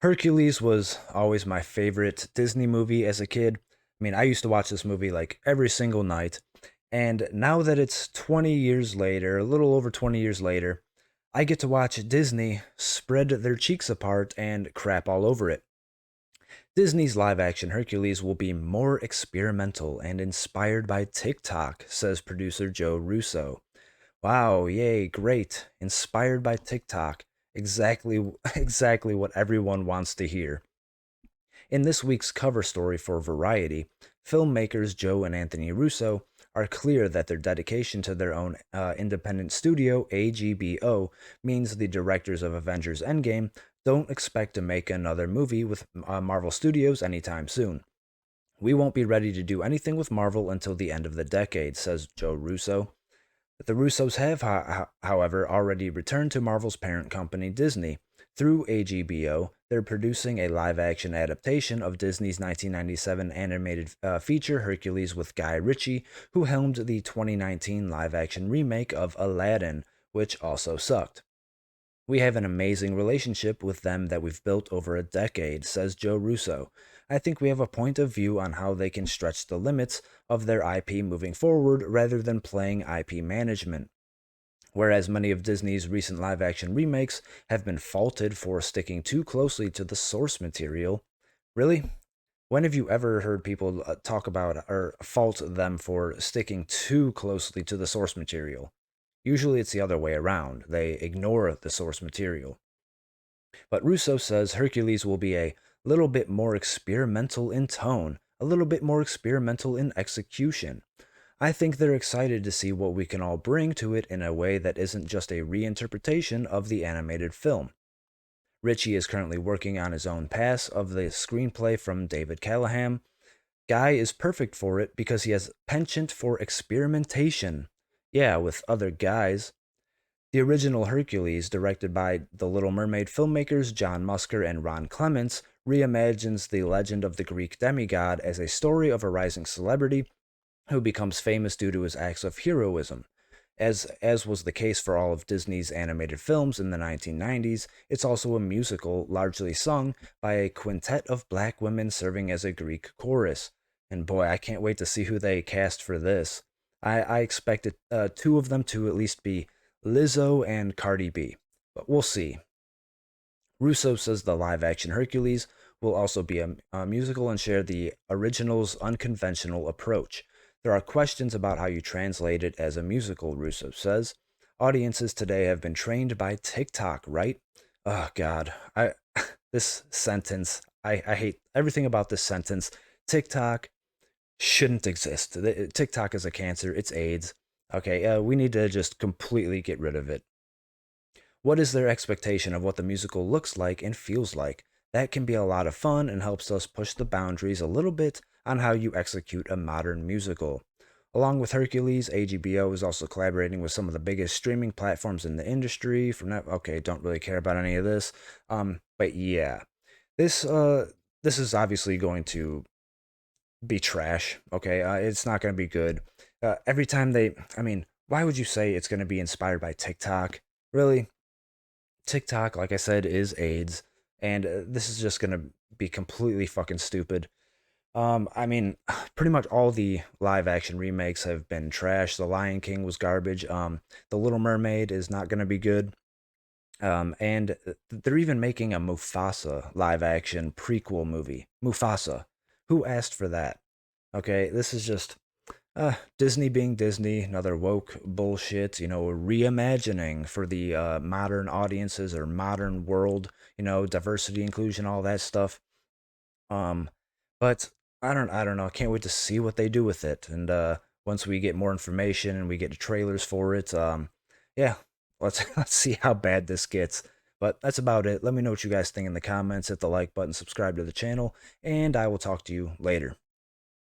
Hercules was always my favorite Disney movie as a kid. I mean, I used to watch this movie like every single night. And now that it's 20 years later, a little over 20 years later, I get to watch Disney spread their cheeks apart and crap all over it. Disney's live action Hercules will be more experimental and inspired by TikTok, says producer Joe Russo. Wow, yay, great. Inspired by TikTok. Exactly exactly what everyone wants to hear. In this week's cover story for Variety, filmmakers Joe and Anthony Russo are clear that their dedication to their own independent studio, AGBO, means the directors of Avengers Endgame don't expect to make another movie with Marvel Studios anytime soon. We won't be ready to do anything with Marvel until the end of the decade, says Joe Russo. The Russos have, however, already returned to Marvel's parent company, Disney. Through AGBO, they're producing a live action adaptation of Disney's 1997 animated feature Hercules with Guy Ritchie, who helmed the 2019 live action remake of Aladdin, which also sucked. We have an amazing relationship with them that we've built over a decade, says Joe Russo. I think we have a point of view on how they can stretch the limits of their IP moving forward rather than playing IP management. Whereas many of Disney's recent live action remakes have been faulted for sticking too closely to the source material. Really? When have you ever heard people talk about or fault them for sticking too closely to the source material? Usually it's the other way around. They ignore the source material. But Russo says Hercules will be a little bit more experimental in tone, a little bit more experimental in execution. I think they're excited to see what we can all bring to it in a way that isn't just a reinterpretation of the animated film. Ritchie is currently working on his own pass of the screenplay from David Callahan. Guy is perfect for it because he has penchant for experimentation. Yeah, with other guys. The original Hercules, directed by the Little Mermaid filmmakers John Musker and Ron Clements, reimagines the legend of the Greek demigod as a story of a rising celebrity who becomes famous due to his acts of heroism. As was the case for all of Disney's animated films in the 1990s, it's also a musical largely sung by a quintet of black women serving as a Greek chorus. And boy, I can't wait to see who they cast for this. I expected two of them to at least be Lizzo and Cardi B, but we'll see. Russo says the live action Hercules will also be a musical and share the original's unconventional approach. There are questions about how you translate it as a musical, Russo says. Audiences today have been trained by TikTok, right? Oh God, I this sentence, I hate everything about this sentence. TikTok shouldn't exist. TikTok is a cancer. It's AIDS. Okay, we need to just completely get rid of it. What is their expectation of what the musical looks like and feels like? That can be a lot of fun and helps us push the boundaries a little bit on how you execute a modern musical. Along with Hercules, AGBO is also collaborating with some of the biggest streaming platforms in the industry. Okay, don't really care about any of this. But yeah, this this is obviously going to be trash. Okay, it's not going to be good. Every time I mean, why would you say it's going to be inspired by TikTok? Really? TikTok, like I said, is AIDS, and this is just gonna be completely fucking stupid. I mean, pretty much all the live action remakes have been trash. The Lion King was garbage. The Little Mermaid is not gonna be good. And they're even making a Mufasa live action prequel movie. Mufasa. Who asked for that? Okay, this is just Disney being Disney, another woke bullshit, reimagining for the modern audiences or modern world, diversity, inclusion, all that stuff. Um, but I don't know. I can't wait to see what they do with it. And once we get more information and we get the trailers for it, yeah, let's let's see how bad this gets. But that's about it. Let me know what you guys think in the comments. Hit the like button, subscribe to the channel, and I will talk to you later.